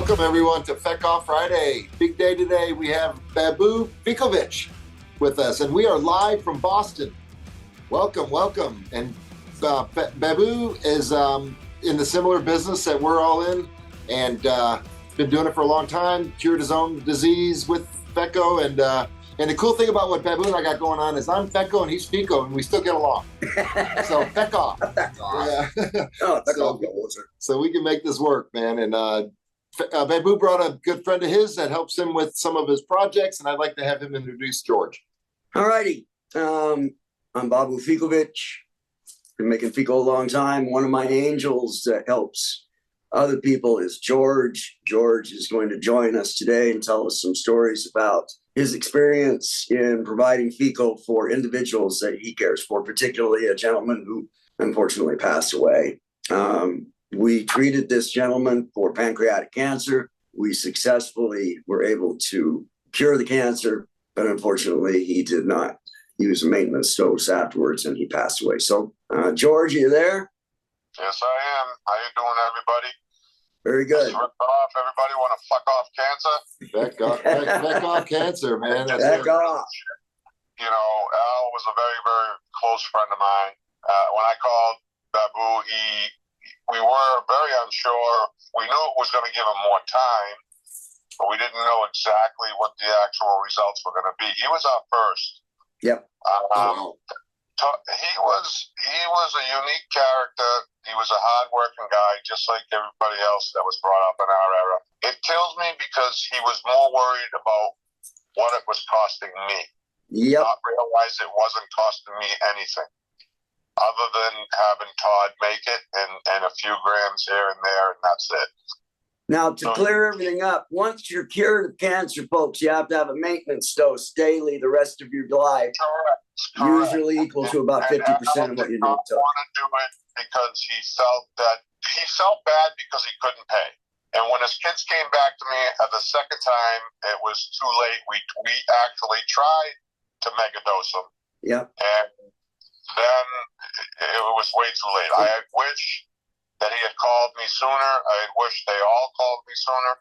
Welcome, everyone, to Fecovich Friday. Big day today. We have Baboo Fecovich with us, and we are live from Boston. Welcome, welcome. And Baboo is in the similar business that we're all in, and been doing it for a long time, cured his own disease with Feco. And the cool thing about what Baboo and I got going on is I'm Feco and he's Feco, and we still get along. So Fecovich. Yeah. So we can make this work, man. And Baboo brought a good friend of his that helps him with some of his projects, and I'd like to have him introduce George. All righty. I'm Baboo Fecovich. Been making Feco a long time. One of my angels that helps other people is George. George is going to join us today and tell us some stories about his experience in providing Feco for individuals that he cares for, particularly a gentleman who unfortunately passed away. We treated this gentleman for pancreatic cancer. We successfully were able to cure the cancer, but unfortunately he did not use a maintenance dose afterwards and he passed away. So, George, are you there? Yes, I am. How you doing, everybody? Very good. Everybody want to fuck off cancer? Feck off cancer, man. Feck off. You know, Al was a very, very close friend of mine. When I called Baboo, we were very unsure. We knew it was going to give him more time, but we didn't know exactly what the actual results were going to be. He was our first. Yep. He was a unique character. He was a hard-working guy, just like everybody else that was brought up in our era. It kills me because he was more worried about what it was costing me. Yep. Not realize it wasn't costing me anything, other than having Todd make it and a few grams here and there, and that's it. Now, to clear everything up, once you're cured of cancer, folks, you have to have a maintenance dose daily the rest of your life. Correct. Usually equal to about 50% of what you need to. want to do it because he felt bad because he couldn't pay. And when his kids came back to me at the second time, it was too late. We actually tried to megadose him. Yep. And then it was way too late. I wish that he had called me sooner. I wish they all called me sooner,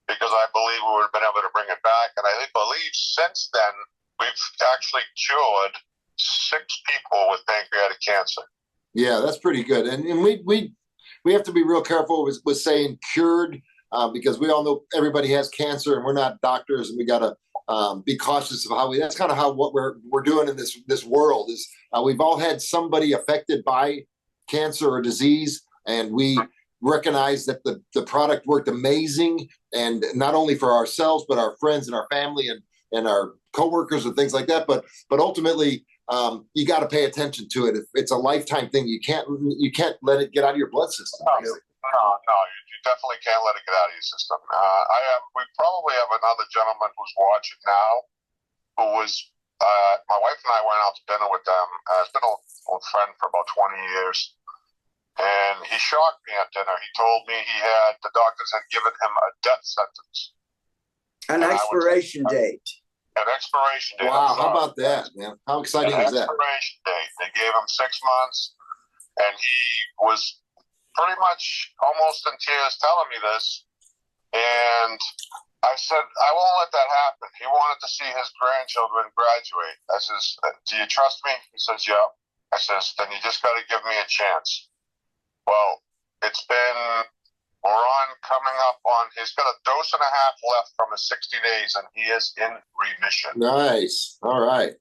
because I believe we would have been able to bring it back. And I believe since then, we've actually cured 6 people with pancreatic cancer. Yeah, that's pretty good. And we have to be real careful with saying cured, because we all know everybody has cancer, and we're not doctors, and we got to be cautious of that's kind of how what we're doing in this world is we've all had somebody affected by cancer or disease, and we recognize that the product worked amazing, and not only for ourselves but our friends and our family and our coworkers and things like that. But ultimately, you got to pay attention to it. It's a lifetime thing. You can't let it get out of your blood system. No, you definitely can't let it get out of your system. We probably have another gentleman who's watching now, who was my wife and I went out to dinner with them. It's been an old friend for about 20 years. And he shocked me at dinner. He told me the doctors had given him a death sentence. An expiration date. An expiration date. Wow, how about that, man? How exciting is that? Expiration date. They gave him 6 months, and he was pretty much almost in tears telling me this. And I said, I won't let that happen. He wanted to see his grandchildren graduate. I says, do you trust me? He says, yeah. I says, then you just got to give me a chance. Well, we're coming up on, he's got a dose and a half left from his 60 days, and he is in remission. Nice. All right.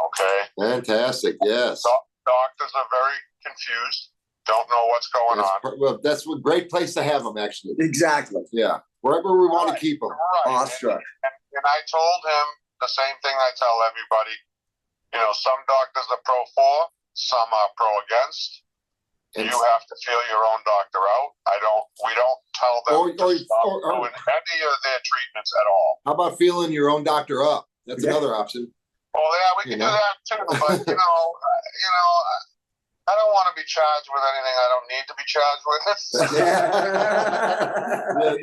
Okay. Fantastic. Yes. Doctors are very confused, don't know what's going on. Well, that's a great place to have them, actually. Exactly. Yeah. Wherever we want to keep them. Right. Awestruck. And I told him the same thing I tell everybody. You know, some doctors are pro for, some are pro against. You have to feel your own doctor out. We don't tell them to stop doing any of their treatments at all. How about feeling your own doctor up? That's another option. Well, yeah, we can do that too. But I don't want to be charged with anything I don't need to be charged with.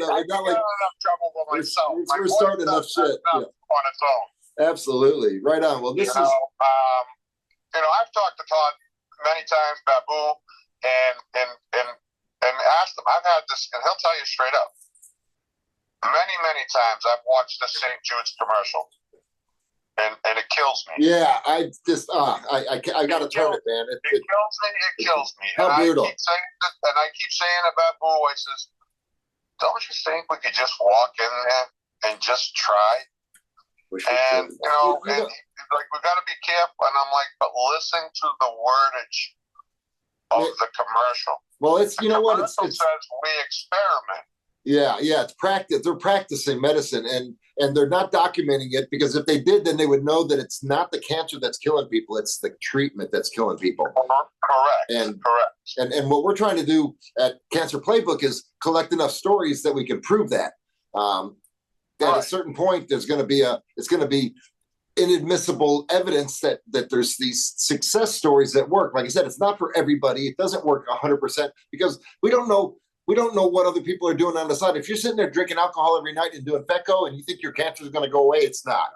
I got enough trouble with myself. We're starting enough shit on its own. Absolutely, right on. Well, this is. I've talked to Todd many times, Baboo, and asked him. I've had this, and he'll tell you straight up. many, many times I've watched the St. Jude's commercial, and it kills me. Yeah, I just I got to turn it, man. It kills me. It kills me. How brutal. I keep saying about Boo, I says, don't you think we could just walk in there and just try? And you know, and like we got to be careful. And I'm like, but listen to the wordage of the commercial. Well, it's you know what it says we experiment. Yeah, it's practice. They're practicing medicine, and they're not documenting it, because if they did, then they would know that it's not the cancer that's killing people; it's the treatment that's killing people. Correct. And what we're trying to do at Cancer Playbook is collect enough stories that we can prove that. At a certain point, it's going to be inadmissible evidence that there's these success stories that work. Like I said, it's not for everybody. It doesn't work 100% because we don't know what other people are doing on the side. If you're sitting there drinking alcohol every night and doing Feco and you think your cancer is going to go away, it's not.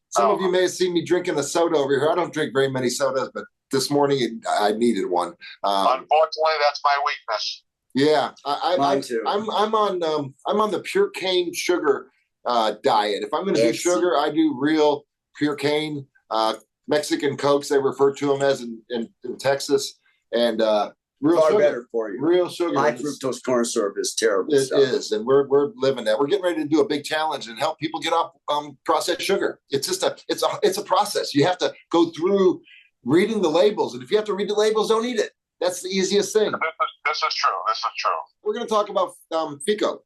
Some of you may have seen me drinking a soda over here. I don't drink very many sodas, but this morning I needed one. Unfortunately, that's my weakness. Yeah, Mine too. I'm on the pure cane sugar diet. If I'm going to do sugar, I do real pure cane, Mexican Cokes, they refer to them as in Texas, and real far sugar. Better for you. Real sugar. High fructose corn syrup is terrible. It is, and we're living that. We're getting ready to do a big challenge and help people get off processed sugar. It's just it's a process. You have to go through reading the labels, and if you have to read the labels, don't eat it. That's the easiest thing. This is true. We're going to talk about Feco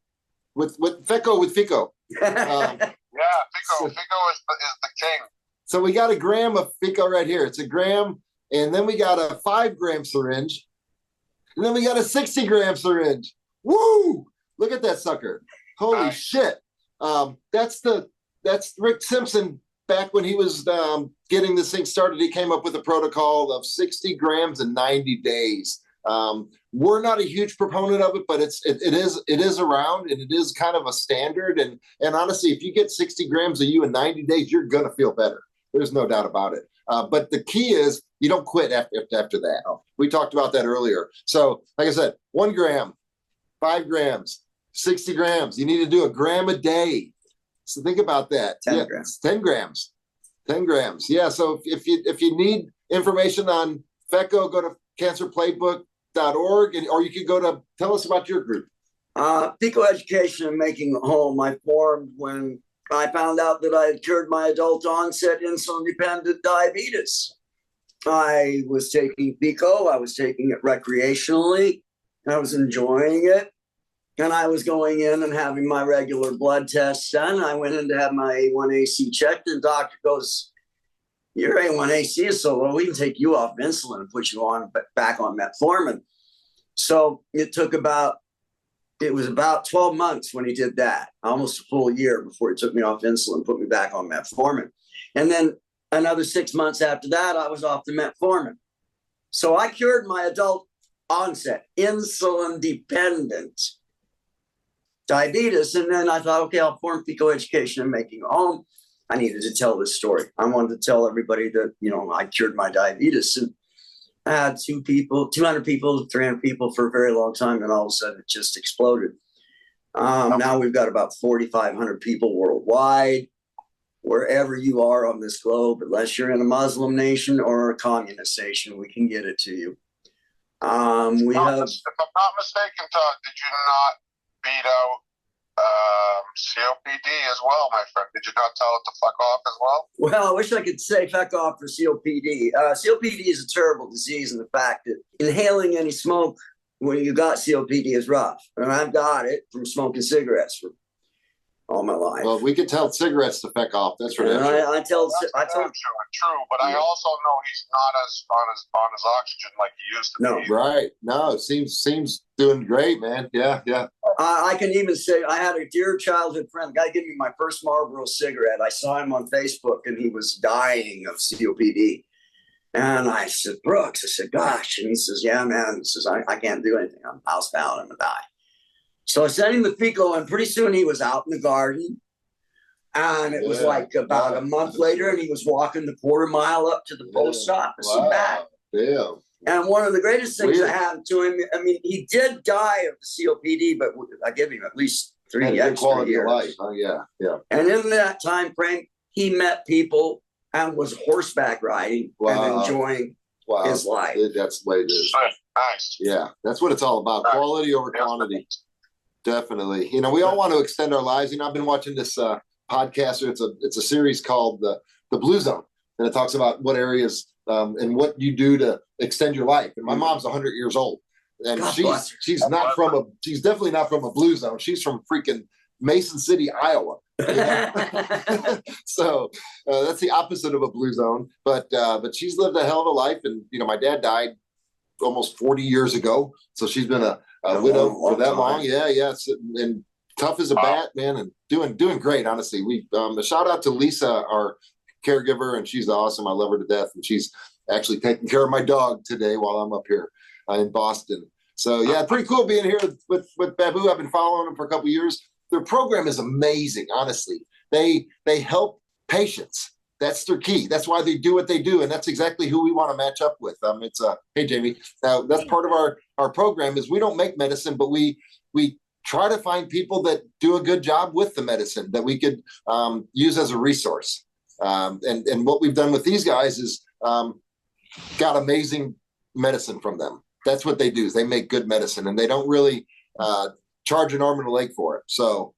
with Feco with Feco. Yeah, Feco is the king. So we got a gram of Feco right here. It's a gram, and then we got a 5-gram syringe, and then we got a 60-gram syringe. Woo! Look at that sucker. Holy shit. That's Rick Simpson. Back when he was getting this thing started, he came up with a protocol of 60 grams in 90 days. We're not a huge proponent of it, but it is around, and it is kind of a standard. And honestly, if you get 60 grams of you in 90 days, you're going to feel better. There's no doubt about it. But the key is you don't quit after that. We talked about that earlier. So like I said, 1 gram, 5 grams, 60 grams. You need to do a gram a day. So think about that. 10 grams. 10 grams. 10 grams. Yeah. So if you need information on Feco, go to cancerplaybook.org, or you can go to tell us about your group. Fecal Education and Making Home. I formed when I found out that I had cured my adult onset insulin-dependent diabetes. I was taking Feco. I was taking it recreationally. I was enjoying it. And I was going in and having my regular blood tests done. I went in to have my A1AC checked, and the doctor goes, your A1AC is so low, we can take you off insulin and put you back on metformin. So it was about 12 months when he did that, almost a full year before he took me off insulin and put me back on metformin. And then another 6 months after that, I was off the metformin. So I cured my adult onset insulin-dependent diabetes. And then I thought, okay, I'll form Fecal Education and Making Home. I needed to tell this story. I wanted to tell everybody that, I cured my diabetes. And I had 200 people, 300 people for a very long time. And all of a sudden it just exploded. Now we've got about 4,500 people worldwide, wherever you are on this globe, unless you're in a Muslim nation or a communist nation, we can get it to you. If I'm not mistaken, Todd, did you not beat out COPD as well, my friend? Did you not tell it to fuck off as well? Well, I wish I could say fuck off for COPD. COPD is a terrible disease, and the fact that inhaling any smoke when you got COPD is rough. And I've got it from smoking cigarettes for all my life. Well, we could tell cigarettes to feck off. That's for true. True, but I also know he's not on his oxygen like he used to be. No, right? No, seems doing great, man. Yeah. I can even say I had a dear childhood friend. The guy gave me my first Marlboro cigarette. I saw him on Facebook, and he was dying of COPD. And I said, Brooks, I said, gosh. And he says, yeah, man. He says, I can't do anything. I'm housebound. I'm going to die. So I sent him the Fecal, and pretty soon he was out in the garden. And it was like about a month later, and he was walking the quarter mile up to the post office and back. Yeah. And one of the greatest things that happened to him, I mean, he did die of the COPD, but I give him at least three Had a good extra quality years. of life. Oh, yeah, yeah. And in that time frame, he met people and was horseback riding and enjoying his life. That's the way it is. Nice. Yeah, that's what it's all about. Quality over quantity. Definitely. You know, we all want to extend our lives. You know, I've been watching this podcast. It's a series called the Blue Zone, and it talks about what areas and what you do to extend your life. And my mom's 100 years old, and she's definitely not from a blue zone. She's from freaking Mason City, Iowa. You know? So that's the opposite of a blue zone. But she's lived a hell of a life, and you know, my dad died almost 40 years ago, so she's been a widow for that long. Yeah, and tough as a bat, man, and doing great. Honestly, we a shout out to Lisa, our caregiver, and she's awesome. I love her to death, and she's actually taking care of my dog today while I'm up here in Boston. So yeah, pretty cool being here with Baboo. I've been following them for a couple of years. Their program is amazing. Honestly, they help patients. That's their key. That's why they do what they do, and that's exactly who we want to match up with. Hey Jamie, that's part of our program is we don't make medicine, but we try to find people that do a good job with the medicine that we could use as a resource. And what we've done with these guys is got amazing medicine from them. That's what they do is they make good medicine, and they don't really charge an arm and a leg for it. So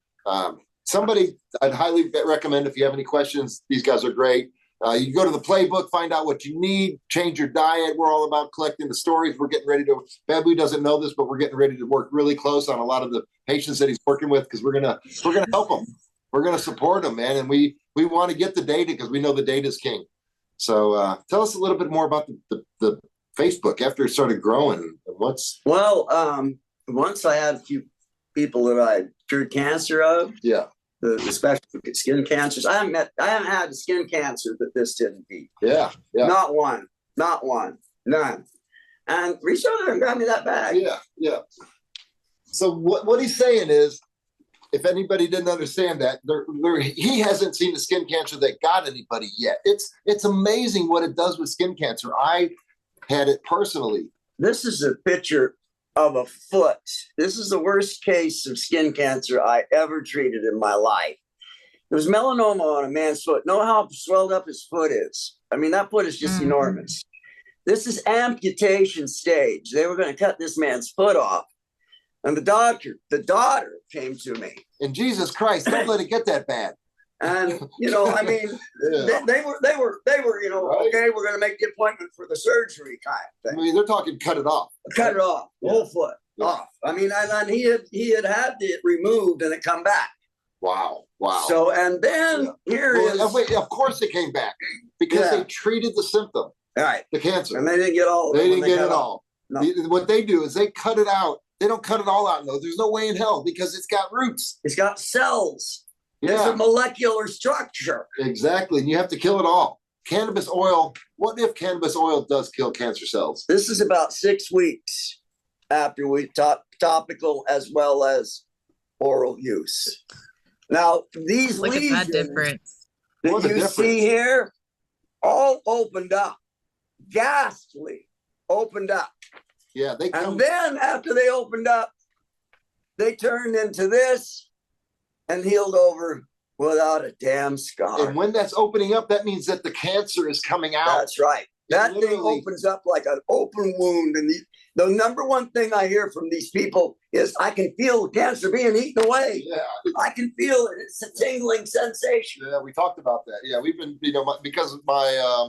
somebody I'd highly recommend if you have any questions. These guys are great. You can go to the playbook, find out what you need, change your diet. We're all about collecting the stories. We're getting ready to, Baboo doesn't know this, but we're getting ready to work really close on a lot of the patients that he's working with because we're gonna help them. We're gonna support them, man. And we want to get the data because we know the data is king. So tell us a little bit more about the Facebook after it started growing. Once I had a few people that I cured cancer of. Yeah. The special skin cancers. I haven't had a skin cancer that this didn't beat. Yeah. Not one. None. And reached over there and grabbed me that bag. Yeah. So what he's saying is, if anybody didn't understand that, he hasn't seen a skin cancer that got anybody yet. It's amazing what it does with skin cancer. I had it personally. This is a picture of a foot. This is the worst case of skin cancer I ever treated in my life. There was melanoma on a man's foot. Know how swelled up his foot is? I mean, that foot is just enormous. This is amputation stage. They were going to cut this man's foot off. And the daughter came to me. And Jesus Christ, don't let it get that bad. And, you know, I mean, they were, you know, right? Okay, we're going to make the appointment for the surgery kind of thing. I mean, they're talking cut it off. Cut it off, the whole foot off. I mean, and he had it removed and it come back. Wow. So, and then wait, of course it came back because they treated the symptom. Right. The cancer. And they didn't get all of it. They didn't get it all. No. What they do is they cut it out. They don't cut it all out. No, there's no way in hell because it's got roots. It's got cells. Yeah. It's a molecular structure. Exactly. And you have to kill it all. Cannabis oil. What if cannabis oil does kill cancer cells? This is about 6 weeks after we topical as well as oral use. Now, these lesions that difference that you see here all opened up. Ghastly opened up. Yeah. And then after they opened up, they turned into this. And healed over without a damn scar. And when that's opening up, that means that the cancer is coming out. That's right. That thing opens up like an open wound. And the number one thing I hear from these people is, I can feel the cancer being eaten away. Yeah. I can feel it. It's a tingling sensation. Yeah, we talked about that. Yeah, we've been, you know, because of my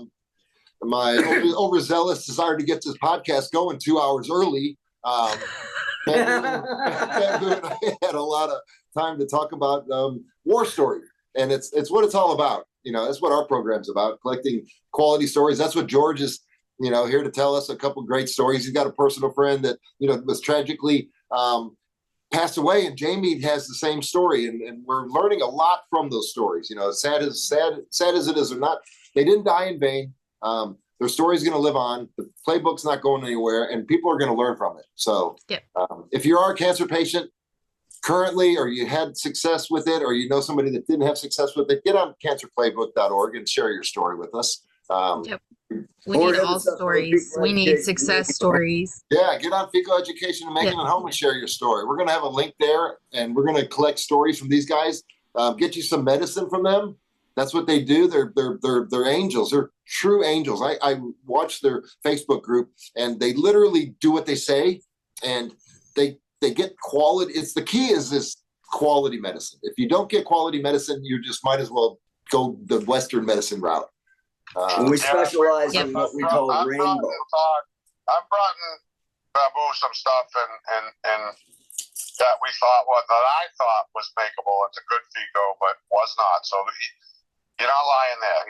overzealous desire to get this podcast going 2 hours early. Baboo and I had a lot of time to talk about war stories, and it's what it's all about. You know, that's what our program's about, collecting quality stories. That's what George is, you know, here to tell us a couple great stories. He's got a personal friend that, you know, was tragically passed away, and Jamie has the same story, and we're learning a lot from those stories. You know, sad as it is or not, they didn't die in vain. Their story's going to live on. The playbook's not going anywhere, and people are going to learn from it. So if you are a cancer patient currently, or you had success with it, or you know somebody that didn't have success with it, get on cancerplaybook.org and share your story with us. Yep. We need all stories. We need success stories. Yeah, get on Fecal Education and Making It Home and share your story. We're going to have a link there, and we're going to collect stories from these guys. Get you some medicine from them. That's what they do. They're angels. They're true angels. I watch their Facebook group, and they literally do what they say, and they get quality. It's the key is this quality medicine. If you don't get quality medicine, you just might as well go the Western medicine route. We specialize in what we call rainbow. I've brought in Baboo some stuff and that we thought that I thought was makeable. It's a good Feco, but was not. So you're not lying there.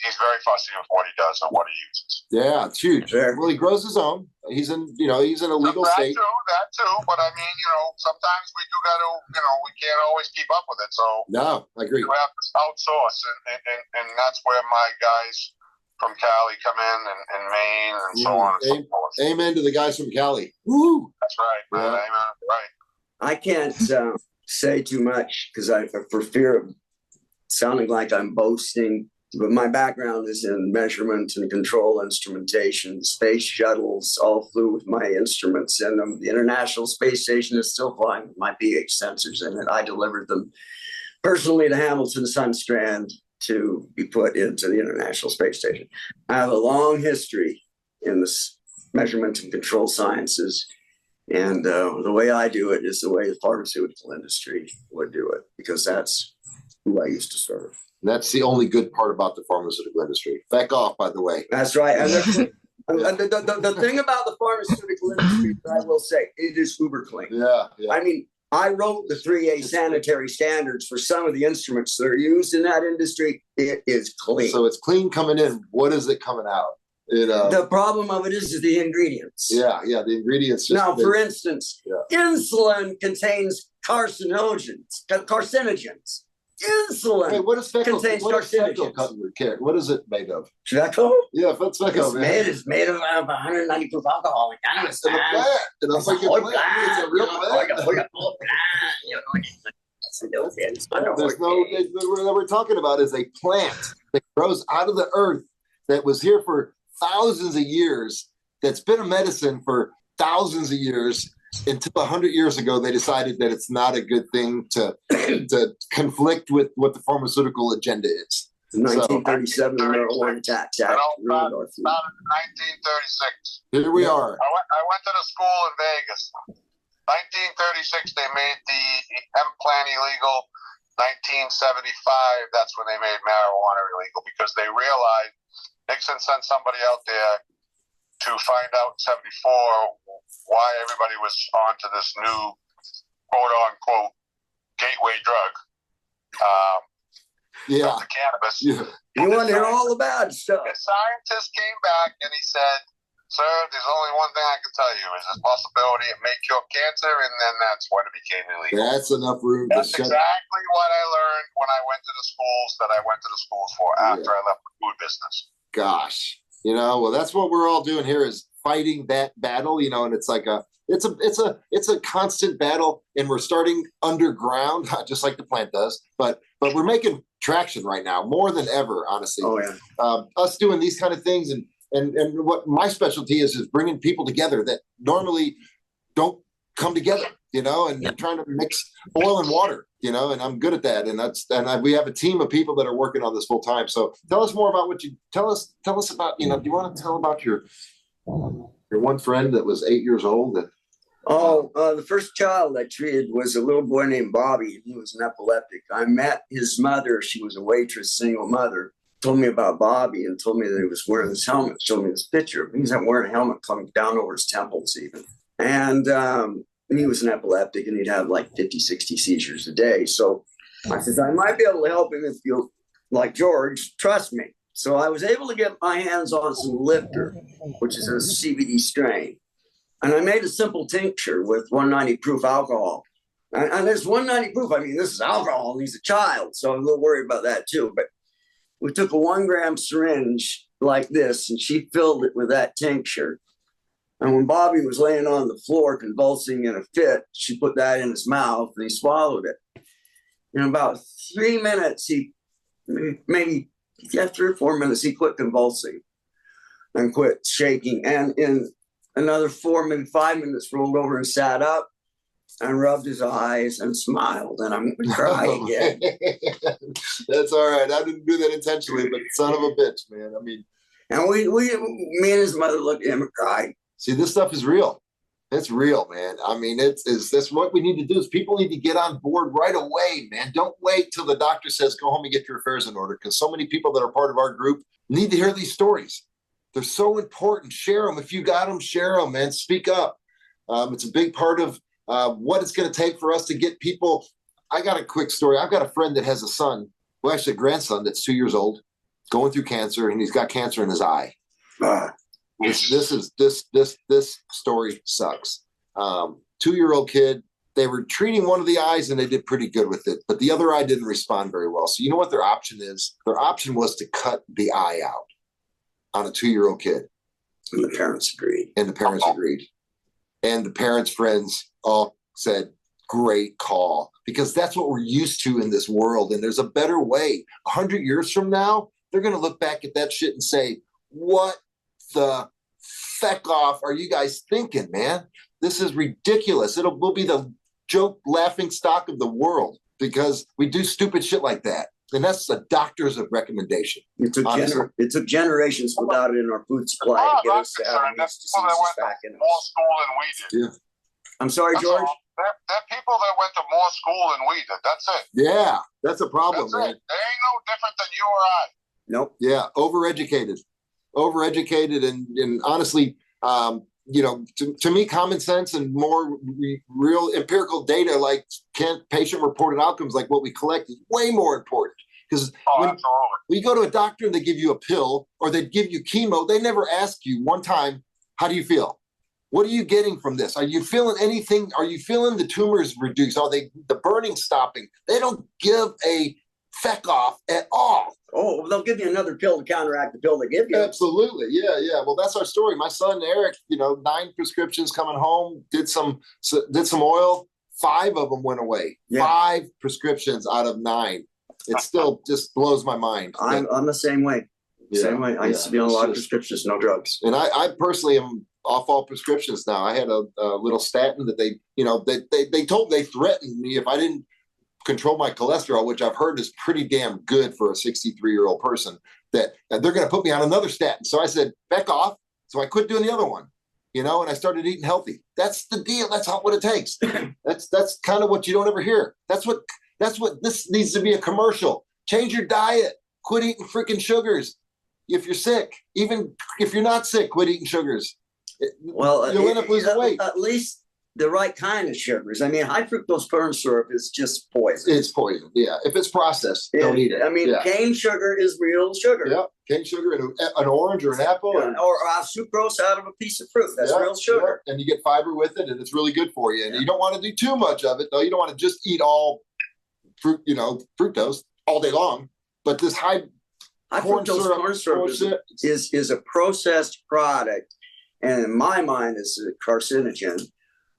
He's very fussy with what he does and what he uses. Yeah, it's huge. Well, he grows his own. He's in a legal state. That too. But I mean, sometimes we do got to, we can't always keep up with it. So no, I agree. You have to outsource, and that's where my guys from Cali come in, and Maine, and so on and so forth. Amen to the guys from Cali. Woo! That's right, man. Yeah. Amen. Right. I can't say too much because for fear of sounding like I'm boasting, but my background is in measurement and control instrumentation. Space shuttles all flew with my instruments in them. The International Space Station is still flying with my pH sensors in it. I delivered them personally to Hamilton Sunstrand to be put into the International Space Station. I have a long history in this measurement and control sciences. And the way I do it is the way the pharmaceutical industry would do it, because that's who I used to serve. That's the only good part about the pharmaceutical industry. Back off, by the way. That's right. And the thing about the pharmaceutical industry, I will say, it is uber clean. Yeah. I mean, I wrote the 3A sanitary standards for some of the instruments that are used in that industry. It is clean. So it's clean coming in. What is it coming out? The problem of it is the ingredients. Yeah, the ingredients. For instance, insulin contains carcinogens. Insulin. Hey, what is contains carcinogens. What is it made of? Feco? Yeah, what's Feco? It's made of 190 proof alcohol. It's a plant. It's a whole plant. It's a real plant. What we're talking about is a plant that grows out of the earth that was here for thousands of years, that's been a medicine for thousands of years, until 100 years ago they decided that it's not a good thing to conflict with what the pharmaceutical agenda is. 1937, the Marijuana Tax Act. About 1936. Here we are. I went to the school in Vegas. 1936, they made the hemp plant illegal. 1975, that's when they made marijuana illegal, because they realized Nixon sent somebody out there to find out in 74 why everybody was onto this new quote-unquote gateway drug, the cannabis. Yeah. You want to hear all the bad stuff. The scientist came back and he said, "Sir, there's only one thing I can tell you, is this possibility it may cure cancer," and then that's when it became illegal. That's enough room to shut. That's exactly what I learned when I went to the schools that I went to the schools for after I left the food business. Gosh, well, that's what we're all doing here, is fighting that battle, and it's like it's a constant battle, and we're starting underground, just like the plant does, but we're making traction right now more than ever, honestly. Oh yeah. Us doing these kind of things, and what my specialty is bringing people together that normally don't come together, and trying to mix oil and water, and I'm good at that. And we have a team of people that are working on this full time. So tell us more about tell us about, do you want to tell about your one friend that was 8 years old? The first child I treated was a little boy named Bobby. He was an epileptic. I met his mother. She was a waitress, single mother. Told me about Bobby and told me that he was wearing this helmet. Showed me this picture. He's not wearing a helmet coming down over his temples even. And he was an epileptic, and he'd have like 50, 60 seizures a day. So I said, I might be able to help him if you, like George, trust me. So I was able to get my hands on some Lifter, which is a CBD strain. And I made a simple tincture with 190 proof alcohol. And there's 190 proof. I mean, this is alcohol, and he's a child. So I'm a little worried about that too. But we took a 1 gram syringe like this, and she filled it with that tincture. And when Bobby was laying on the floor convulsing in a fit, she put that in his mouth, and he swallowed it. In about 3 minutes, he maybe After 4 minutes, he quit convulsing and quit shaking. And in another 4, maybe 5 minutes, rolled over and sat up and rubbed his eyes and smiled. And I'm going to cry again. That's all right. I didn't do that intentionally, but son of a bitch, man. I mean, and me and his mother looked at him and cried. See, this stuff is real. It's real, man. I mean, that's what we need to do is people need to get on board right away, man. Don't wait till the doctor says, go home and get your affairs in order. Because so many people that are part of our group need to hear these stories. They're so important. Share them. If you got them, share them, man. Speak up. It's a big part of what it's going to take for us to get people. I got a quick story. I've got a friend that has a son, well, actually a grandson that's 2 years old, going through cancer, and he's got cancer in his eye. This story sucks. 2-year-old kid, they were treating one of the eyes and they did pretty good with it, but the other eye didn't respond very well. So you know what their option is? Their option was to cut the eye out on a 2-year-old kid. And the parents agreed. And the parents' friends all said, great call, because that's what we're used to in this world. And there's a better way. 100 years from now, they're going to look back at that shit and say, what the feck off are you guys thinking, man? This is ridiculous. We'll be the joke laughing stock of the world because we do stupid shit like that. And that's the doctor's recommendation. It took generations without it in our food supply to get us to have these diseases back in more school than we did. Yeah. I'm sorry, George? They're people that went to more school than we did. That's it. Yeah, that's a problem, man. They ain't no different than you or I. Nope. Yeah, overeducated, and honestly, to me, common sense and more real empirical data like patient-reported outcomes like what we collect is way more important. Because when you go to a doctor and they give you a pill or they give you chemo, they never ask you one time, how do you feel? What are you getting from this? Are you feeling anything? Are you feeling the tumors reduced? Are the burning stopping? They don't give a feck off at all. Oh, they'll give you another pill to counteract the pill they give you. Absolutely. Yeah. Well, that's our story. My son, Eric, 9 prescriptions coming home, did some oil. 5 of them went away. Yeah. 5 prescriptions out of 9. It still just blows my mind. I'm the same way. Same way. I used to be on a lot of prescriptions, no drugs. And I personally am off all prescriptions now. I had a little statin that they threatened me if I didn't control my cholesterol, which I've heard is pretty damn good for a 63-year-old person, that they're going to put me on another statin. So I said, back off. So I quit doing the other one, and I started eating healthy. That's the deal. That's what it takes. That's kind of what you don't ever hear. That's what this needs to be a commercial. Change your diet. Quit eating freaking sugars. If you're sick, even if you're not sick, quit eating sugars. Well, you'll end up losing weight. At least the right kind of sugars. I mean, high fructose corn syrup is just poison. It's poison. Yeah. If it's processed, don't eat it. I mean, cane sugar is real sugar. Yeah. Cane sugar and an orange or an apple. Yeah. Or sucrose out of a piece of fruit. That's real sugar. Yeah. And you get fiber with it, and it's really good for you. And you don't want to do too much of it, though. You don't want to just eat all fruit, fructose all day long. But this high fructose corn syrup is a processed product, and in my mind is a carcinogen.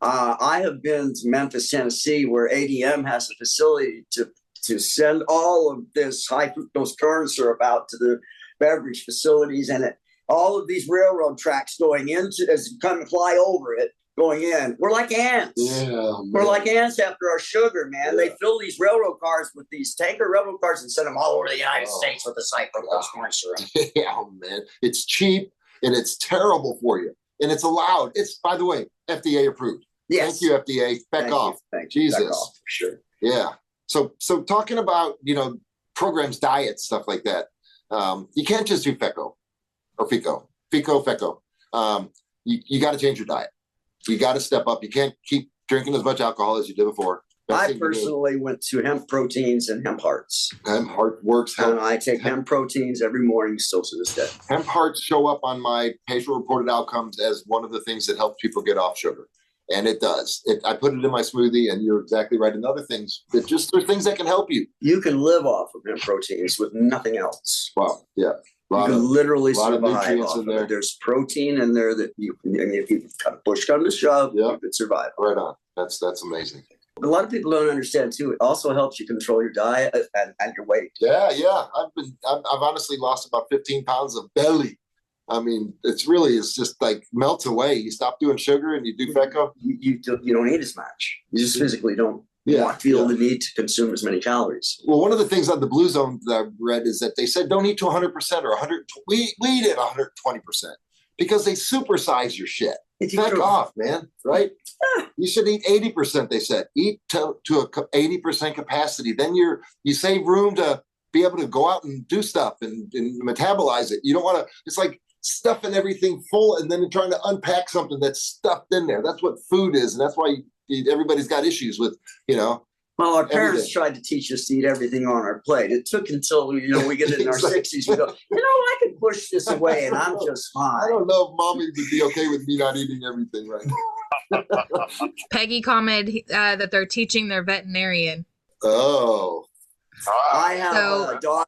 I have been to Memphis, Tennessee, where ADM has a facility to send all of this high fructose corn syrup out to the beverage facilities, and all of these railroad tracks going into as you come and fly over it, going in. We're like ants. Yeah, we're like ants after our sugar, man. Yeah. They fill these railroad cars with these tanker railroad cars and send them all over the United States with this high fructose corn syrup. Yeah, man. It's cheap and it's terrible for you. And it's allowed. It's, by the way, FDA approved. Yes. Thank you, FDA. Back off. Thank you. Jesus. Back off, for sure. Yeah. So talking about, programs, diets, stuff like that. You can't just do Feco or Feco. You got to change your diet. You got to step up. You can't keep drinking as much alcohol as you did before. I personally went to hemp proteins and hemp hearts. Hemp heart works. And I take hemp proteins every morning still to this day. Hemp hearts show up on my patient-reported outcomes as one of the things that helps people get off sugar. And it does. I put it in my smoothie, and you're exactly right. And other things that there's things that can help you. You can live off of hemp proteins with nothing else. Wow. Yeah. You can literally survive off of it. There's protein in there that you can, and if you kind of push come to shove, you could survive. Right on. That's amazing. A lot of people don't understand too. It also helps you control your diet and your weight. Yeah. I've honestly lost about 15 pounds of belly. I mean, it's just like melts away. You stop doing sugar and you do Feco. You don't eat as much. You just physically don't feel the need to consume as many calories. Well, one of the things on the Blue Zone that I've read is that they said don't eat to 100% or 100. We eat at 120% because they supersize your shit. Back off, man. Right? You should eat 80%. They said eat to a 80% capacity. Then you save room to be able to go out and do stuff and metabolize it. You don't want to. It's like stuffing everything full and then trying to unpack something that's stuffed in there. That's what food is, and that's why everybody's got issues with, Well, our parents tried to teach us to eat everything on our plate. It took until we get in our 60s. We go, I can push this away and I'm just fine. I don't know if mommy would be okay with me not eating everything right now. Peggy commented that they're teaching their veterinarian. Oh. I have a dog.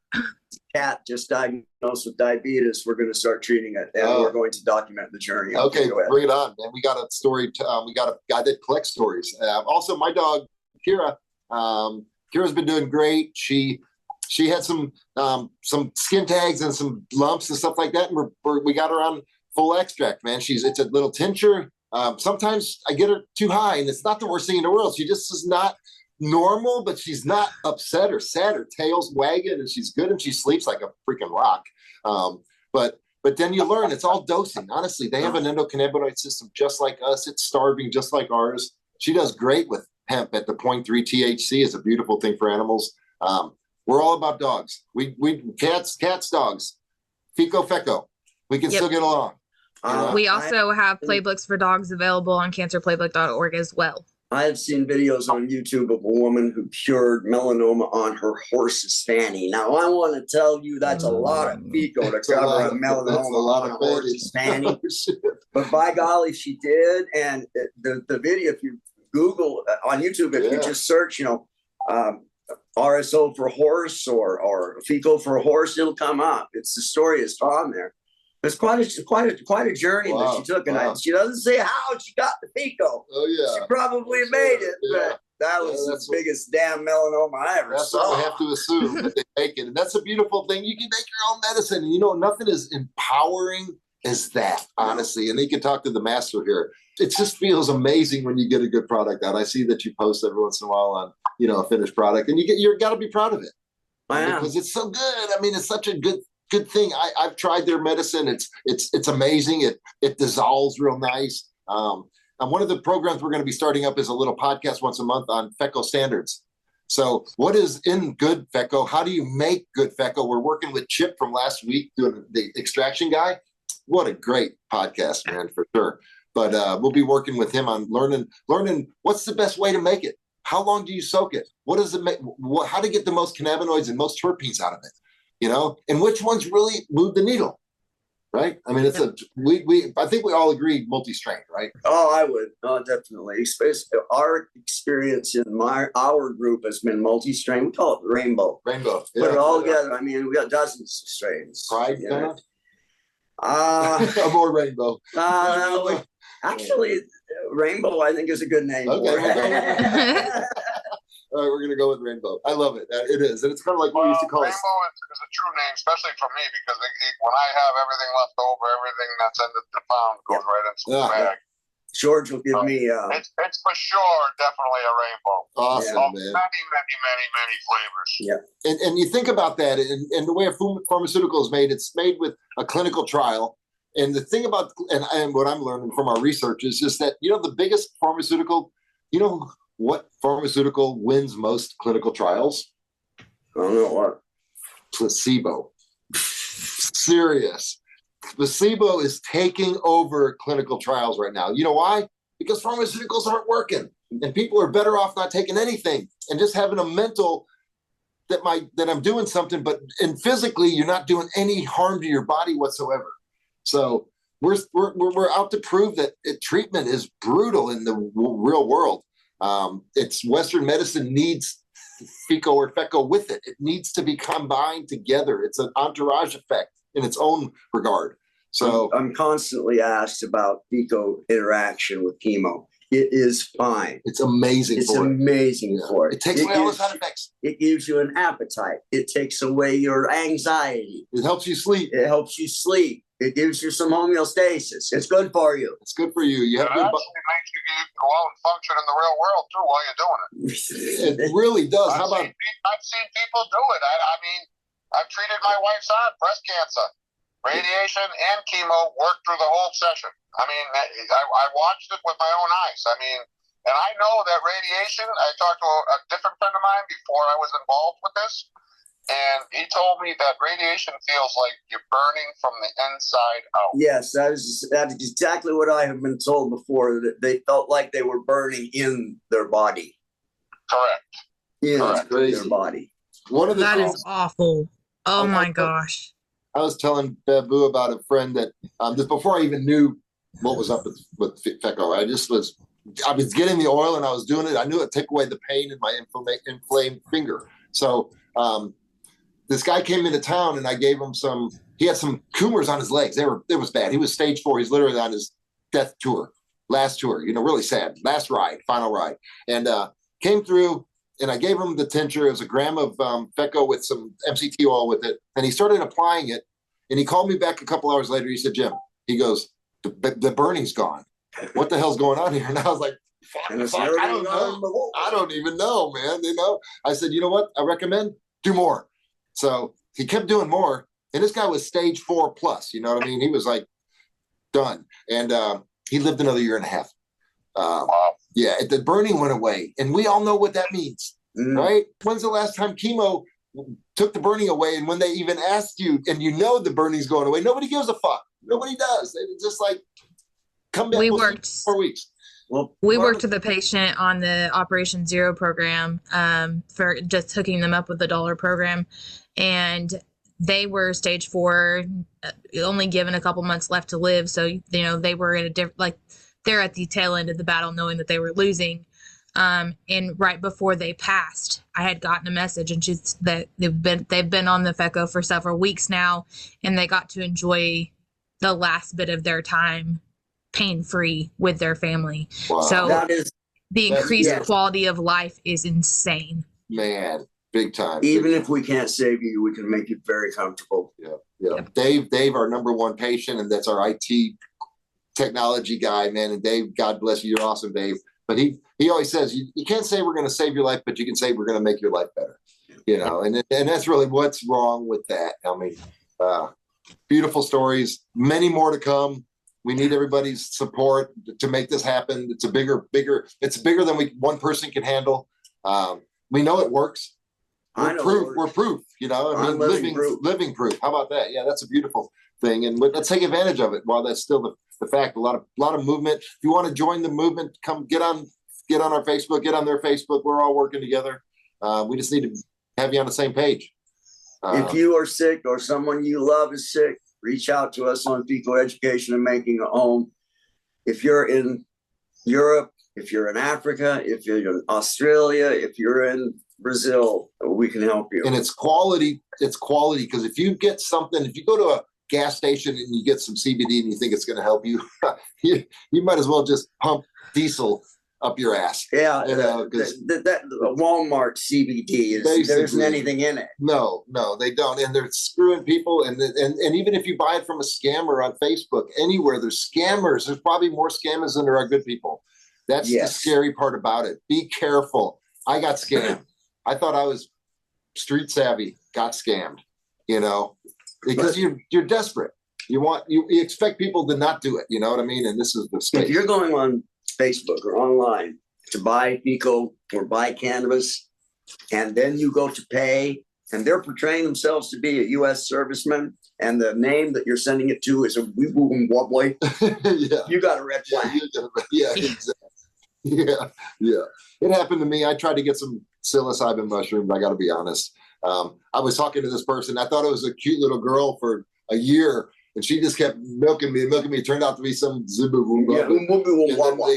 Cat just diagnosed with diabetes. We're going to start treating it, and we're going to document the journey. Okay, bring it on, man. We got a story. We got a guy that collects stories. Also, my dog Kira. Kira's been doing great. She had some skin tags and some lumps and stuff like that, and we got her on full extract, man. It's a little tincture. Sometimes I get her too high, and it's not the worst thing in the world. She just is not normal, but she's not upset or sad. Her tail's wagging and she's good and she sleeps like a freaking rock. But then you learn it's all dosing. Honestly, they have an endocannabinoid system just like us. It's starving just like ours. She does great with hemp at the 0.3 THC. Is a beautiful thing for animals. We're all about dogs. We cats, dogs, Feco. We can still get along. We also have playbooks for dogs available on cancerplaybook.org as well. I have seen videos on YouTube of a woman who cured melanoma on her horse's fanny. Now, I want to tell you that's a lot of Feco to cover a melanoma on a horse's fanny. But by golly, she did. And the video, if you Google on YouTube, if you just search, RSO for horse or Feco for horse, it'll come up. The story is on there. It's quite a journey that she took, and she doesn't say how she got the Feco. Oh yeah, she probably made it, but that was the biggest damn melanoma I ever saw. That's what I have to assume that they make it, and that's a beautiful thing. You can make your own medicine, and nothing is empowering as that, honestly. And you can talk to the master here. It just feels amazing when you get a good product out. I see that you post every once in a while on a finished product, and you're got to be proud of it. I am, because it's so good. I mean, it's such a good thing. I've tried their medicine. It's amazing. It dissolves real nice. And one of the programs we're going to be starting up is a little podcast once a month on Feco standards. So what is in good Feco? How do you make good Feco? We're working with Chip from last week doing the extraction guy. What a great podcast, man, for sure. But we'll be working with him on learning what's the best way to make it. How long do you soak it? What does it make? How to get the most cannabinoids and most terpenes out of it? And which ones really move the needle, right? I mean, I think we all agree multi-strain, right? Oh, I would. Oh, definitely. Our experience in our group has been multi-strain. We call it rainbow. Rainbow. Put it all together. I mean, we got dozens of strains. Pride, more rainbow. Actually, rainbow, I think, is a good name. Okay. All right, we're going to go with rainbow. I love it. It is. And it's kind of like what we used to call it. Rainbow is a true name, especially for me, because when I have everything left over, everything that's in the pound goes right into the bag. George will give me... It's for sure definitely a rainbow. Awesome, man. Many flavors. Yeah. And you think about that, and the way a pharmaceutical is made, it's made with a clinical trial. And the thing about, and what I'm learning from our research is that, the biggest pharmaceutical, what pharmaceutical wins most clinical trials? I don't know what. Placebo. Serious. Placebo is taking over clinical trials right now. You know why? Because pharmaceuticals aren't working, and people are better off not taking anything and just having a mental that I'm doing something, but physically you're not doing any harm to your body whatsoever. So we're out to prove that treatment is brutal in the real world. It's Western medicine needs Feco or Feco with it. It needs to be combined together. It's an entourage effect in its own regard. So I'm constantly asked about Feco interaction with chemo. it is fine. It's amazing. It's amazing for it. It takes away all the side effects. It gives you an appetite. It takes away your anxiety. It helps you sleep. It helps you sleep. It gives you some homeostasis. It's good for you. It's good for you. You have it actually makes you go out and function in the real world too while you're doing it. It really does. I've seen people do it. I mean, I've treated my wife's aunt, breast cancer. Radiation and chemo worked through the whole session. I mean, I watched it with my own eyes. I mean, and I know that radiation, I talked to a different friend of mine before I was involved with this, and he told me that radiation feels like you're burning from the inside out. Yes, that's exactly what I have been told before, that they felt like they were burning in their body. Correct. Their body. That is awful. Oh my gosh. I was telling Baboo about a friend that just before I even knew what was up with Feco. I was getting the oil and I was doing it. I knew it took away the pain in my inflamed finger. So this guy came into town and I gave him he had some tumors on his legs. It was bad. He was stage 4. He's literally on his death tour, last tour, really sad, last ride, final ride. And came through and I gave him the tincture. It was a gram of Feco with some MCT oil with it. And he started applying it. And he called me back a couple hours later. He said, Jim, he goes, the burning's gone. What the hell's going on here? And I was like, fuck, I don't know. I don't even know, man. I said, you know what? I recommend do more. So he kept doing more. And this guy was stage 4 plus, you know what I mean? He was like done. And he lived another year and a half. Yeah, the burning went away. And we all know what that means, right? When's the last time chemo took the burning away? And when they even asked you, and the burning's going away, nobody gives a fuck. Nobody does. It's just like, come back. We worked 4 weeks. Well, we worked with a patient on the Operation Zero program for just hooking them up with the dollar program. And they were stage 4, only given a couple months left to live. So, they were in a different, they're at the tail end of the battle knowing that they were losing. And right before they passed, I had gotten a message and that they've been on the Feco for several weeks now, and they got to enjoy the last bit of their time pain-free with their family. Wow. So the increased quality of life is insane. Man, big time. Even if we can't save you, we can make you very comfortable. Yeah. Yep. Dave, our number one patient, and that's our IT technology guy, man. And Dave, God bless you. You're awesome, Dave. But he always says, you can't say we're going to save your life, but you can say we're going to make your life better. And that's really what's wrong with that. I mean, beautiful stories, many more to come. We need everybody's support to make this happen. It's bigger than one person can handle. We know it works. We're proof, living proof. How about that? Yeah, that's a beautiful thing. And let's take advantage of it while that's still the fact. A lot of movement. If you want to join the movement, come get on our Facebook, get on their Facebook. We're all working together. We just need to have you on the same page. If you are sick or someone you love is sick, reach out to us on Fecal Education and Making a Home. If you're in Europe, if you're in Africa, if you're in Australia, if you're in Brazil, we can help you. And it's quality because if you get something, if you go to a gas station and you get some CBD and you think it's going to help you, you might as well just pump diesel up your ass. Yeah, that Walmart CBD there isn't anything in it. No, they don't, and they're screwing people. And even if you buy it from a scammer on Facebook, anywhere there's scammers. There's probably more scammers than there are good people. That's the scary part about it. Be careful. I got scammed. I thought I was street savvy. Got scammed. Because you're desperate. You expect people to not do it. You know what I mean? And this is the space. If you're going on Facebook or online to buy Fecal or buy cannabis, and then you go to pay, and they're portraying themselves to be a U.S. serviceman, and the name that you're sending it to is a wobbly. You got a red flag. Yeah, exactly. Yeah. It happened to me. I tried to get some psilocybin mushrooms. I got to be honest. I was talking to this person. I thought it was a cute little girl for a year. And she just kept milking me. It turned out to be some they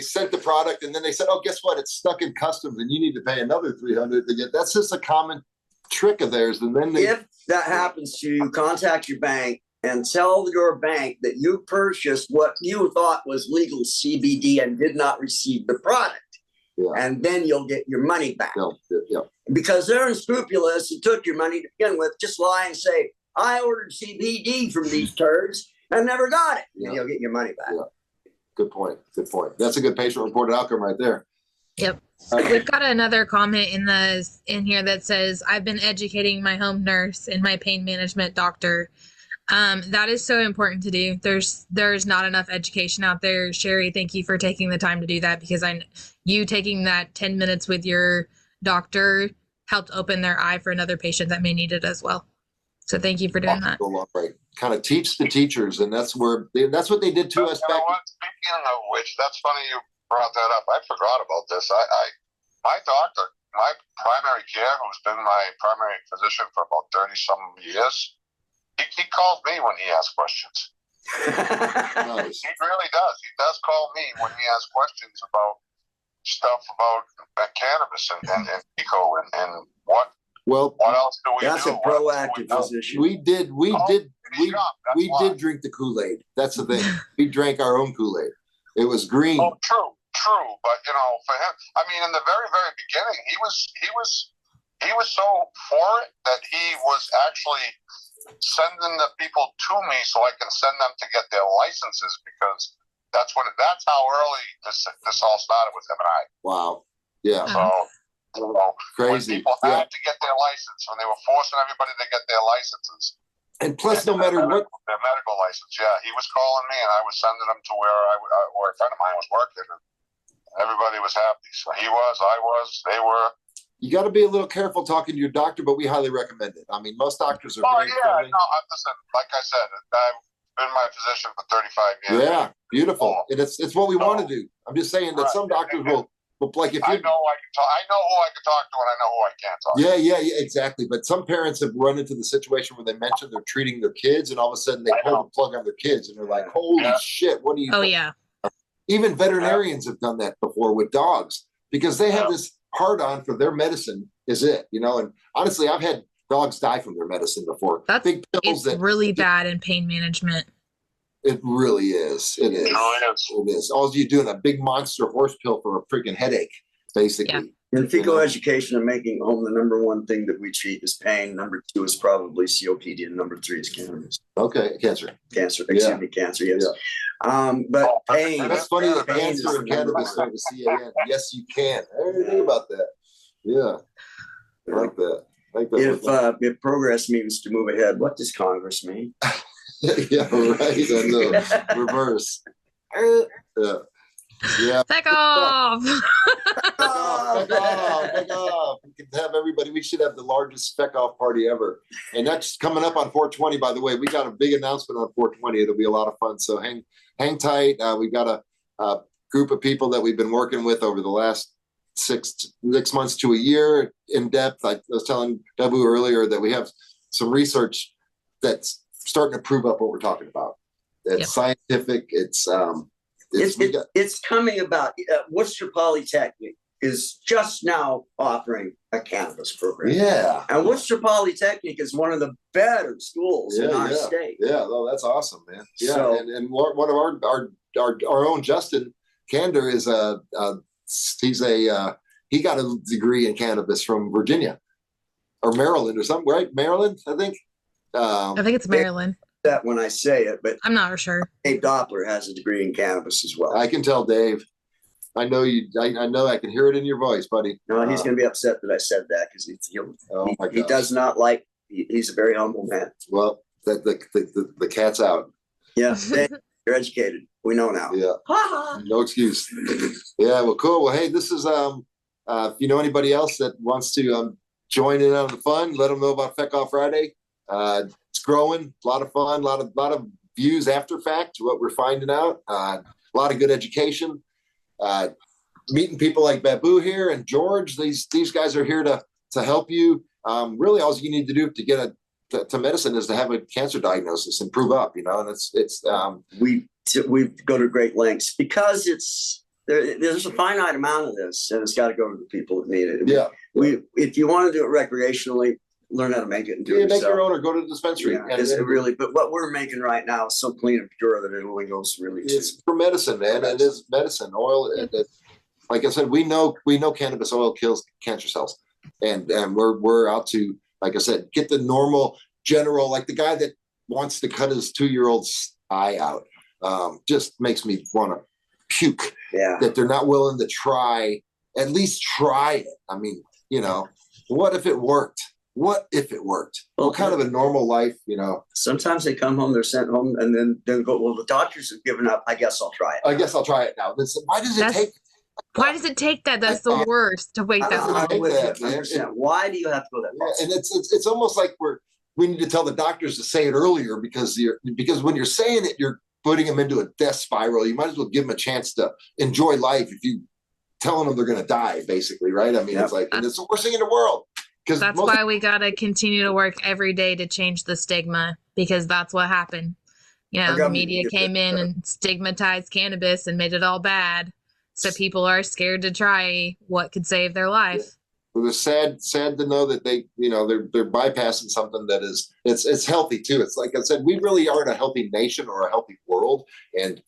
sent the product, and then they said, "Oh, guess what? It's stuck in customs, and you need to pay another $300 to get." That's just a common trick of theirs. And then if that happens to you, contact your bank and tell your bank that you purchased what you thought was legal CBD and did not receive the product. Yeah. And then you'll get your money back. Yeah. Because they're unscrupulous and took your money to begin with. Just lie and say, I ordered CBD from these turds and never got it. Yeah. And you'll get your money back. Yeah. Good point. That's a good patient-reported outcome right there. Yep. We've got another comment in here that says, I've been educating my home nurse and my pain management doctor. That is so important to do. There's not enough education out there. Sherry, thank you for taking the time to do that, because you taking that 10 minutes with your doctor helped open their eye for another patient that may need it as well. So thank you for doing that. Right. Kind of teach the teachers, and that's what they did to us back. Speaking of which, that's funny you brought that up. I forgot about this. My doctor, my primary care, who's been my primary physician for about 30-some years, he calls me when he asks questions. Nice. He really does. He does call me when he asks questions about stuff about cannabis and Pico and what else do we do? That's a proactive physician. We did drink the Kool-Aid. That's the thing. We drank our own Kool-Aid. It was green. Oh, true. But for him, I mean, in the very, very beginning, he was so for it that he was actually sending the people to me so I can send them to get their licenses, because that's how early this all started with him and I. Wow. Yeah. So crazy. When people had to get their license, when they were forcing everybody to get their licenses. And plus, no matter what, their medical license, he was calling me, and I was sending them to where a friend of mine was working, and everybody was happy. So he was, I was, they were. You got to be a little careful talking to your doctor, but we highly recommend it. I mean, most doctors are very friendly. No, listen, like I said, I've been my physician for 35 years. Yeah, beautiful. And it's what we want to do. I'm just saying that some doctors will like if you. I know who I can talk to, and I know who I can't talk to. Yeah, exactly. But some parents have run into the situation where they mention they're treating their kids, and all of a sudden they pull the plug on their kids, and they're like, "Holy shit, what do you?" Oh yeah. Even veterinarians have done that before with dogs, because they have this hard on for their medicine is it, and honestly, I've had dogs die from their medicine before. That's big pills it's really bad in pain management. It really is. It is. It is. All you're doing a big monster horse pill for a freaking headache, basically. Yeah. In fecal education and making home, the number one thing that we treat is pain. Number 2 is probably COPD, and number 3 is cannabis. Okay, cancer. Cancer, excuse me, cancer. Yes. Yeah. But pain. That's funny that cancer and cannabis start with CAN. Yes, you can. I didn't think about that. Yeah, I like that. If progress means to move ahead, what does Congress mean? Yeah, right. I know. Reverse. Yeah. Back off. Back off. We can have everybody. We should have the largest feck off party ever. And that's coming up on 420, by the way. We got a big announcement on 420. It'll be a lot of fun. So hang tight. We've got a group of people that we've been working with over the last 6 months to a year in depth. I was telling Baboo earlier that we have some research that's starting to prove up what we're talking about. It's scientific. It's coming about. Worcester Polytechnic is just now offering a cannabis program. Yeah. And Worcester Polytechnic is one of the better schools in our state. Yeah, well, that's awesome, man. Yeah, so, and one of our own Justin Kander is he got a degree in cannabis from Virginia or Maryland or something, right? Maryland, I think. I think it's Maryland. That when I say it, but I'm not sure. Dave Doppler has a degree in cannabis as well. I can tell, Dave. I know you. I know. I can hear it in your voice, buddy. No, he's going to be upset that I said that because he does not like. He's a very humble man. Well, the cat's out. Yeah, you're educated. We know now. Yeah, no excuse. Yeah, well, cool. Well, hey, this is if you know anybody else that wants to join in on the fun, let them know about Feck Off Friday. It's growing, a lot of fun, a lot of views after fact, what we're finding out, a lot of good education, meeting people like Baboo here and George. These guys are here to help you. Really, all you need to do to get to medicine is to have a cancer diagnosis and prove up, and it's we go to great lengths because there's a finite amount of this, and it's got to go to the people that need it. Yeah. If you want to do it recreationally, learn how to make it and do Yeah, it make yourself. your own or go to the dispensary. Yeah, it's really, but what we're making right now is so clean and pure that it only goes really to. It's for medicine, man. It is medicine. Oil. Like I said, we know cannabis oil kills cancer cells, and we're out to, like I said, get the normal general, like the guy that wants to cut his 2-year-old's eye out. Just makes me want to puke. Yeah. That they're not willing to at least try it. I mean, what if it worked? What if it worked? What kind of a normal life, Sometimes they come home, they're sent home, and then go, well, the doctors have given up. I guess I'll try it. I guess I'll try it now. Why does it take that? That's the worst to wait that long. Why do you have to go that far? Yeah, and it's almost like we need to tell the doctors to say it earlier because when you're saying it, you're putting them into a death spiral. You might as well give them a chance to enjoy life if you telling them they're going to die, basically, right? I mean, it's like, and it's the worst thing in the world. That's why we got to continue to work every day to change the stigma, because that's what happened. The media came in and stigmatized cannabis and made it all bad. So people are scared to try what could save their life. It was sad to know that they're bypassing something that is, it's healthy too. It's like I said, we really are in a healthy nation or a healthy world. And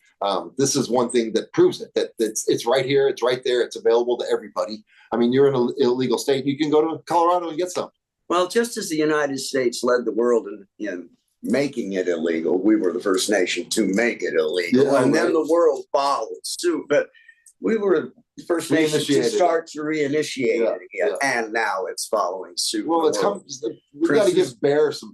this is one thing that proves it, that it's right here. It's right there. It's available to everybody. I mean, you're in an illegal state. You can go to Colorado and get some. Well, just as the United States led the world in making it illegal, we were the first nation to make it illegal. Yeah, and then the world followed suit. But we were the first nation to start to reinitiate it again. Yeah. And now it's following suit. Well, we got to give Bear some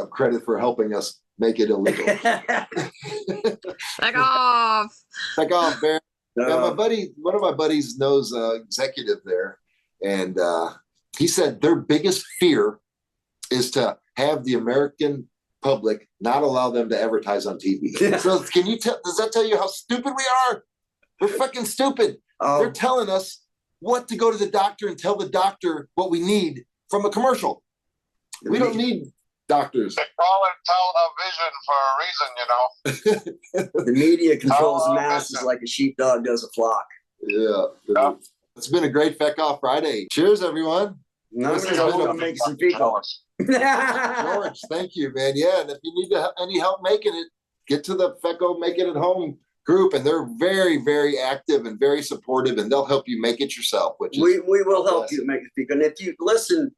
credit for helping us make it illegal. Back off. Back off, Bear. Now, one of my buddies knows executive there, and he said their biggest fear is to have the American public not allow them to advertise on TV. So does that tell you how stupid we are? We're fucking stupid. They're telling us what to go to the doctor and tell the doctor what we need from a commercial. We don't need doctors. They call it television for a reason, The media controls the masses like a sheepdog does a flock. Yeah. It's been a great Feck Off Friday. Cheers, everyone. I'm going to make some fecal. George, thank you, man. Yeah, and if you need any help making it, get to the Feco Make It at Home group, and they're very, very active and very supportive, and they'll help you make it yourself. We will help you make the fecal. And if you listen,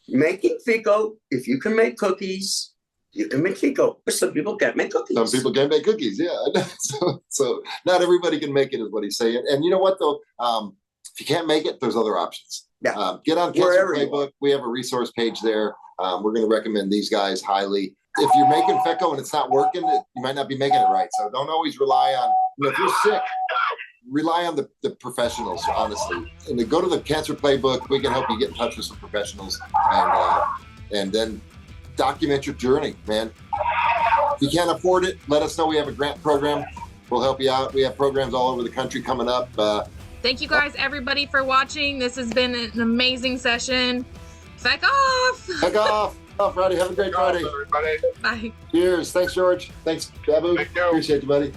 making fecal, if you can make cookies, you can make fecal. But some people can't make cookies. Some people can't make cookies, yeah. So not everybody can make it, is what he's saying. And you know what, though? If you can't make it, there's other options. Yeah. Get on Cancer Playbook. We have a resource page there. We're going to recommend these guys highly. If you're making Feco and it's not working, you might not be making it right. So don't always rely on, if you're sick, rely on the professionals, honestly. And to go to the Cancer Playbook, we can help you get in touch with some professionals and then document your journey, man. If you can't afford it, let us know. We have a grant program. We'll help you out. We have programs all over the country coming up. Thank you guys, everybody, for watching. This has been an amazing session. Feck off! Feck off! Friday. Have a great Friday. everybody. Bye. Cheers. Thanks, George. Thanks, Baboo. Thank you. Appreciate you, buddy.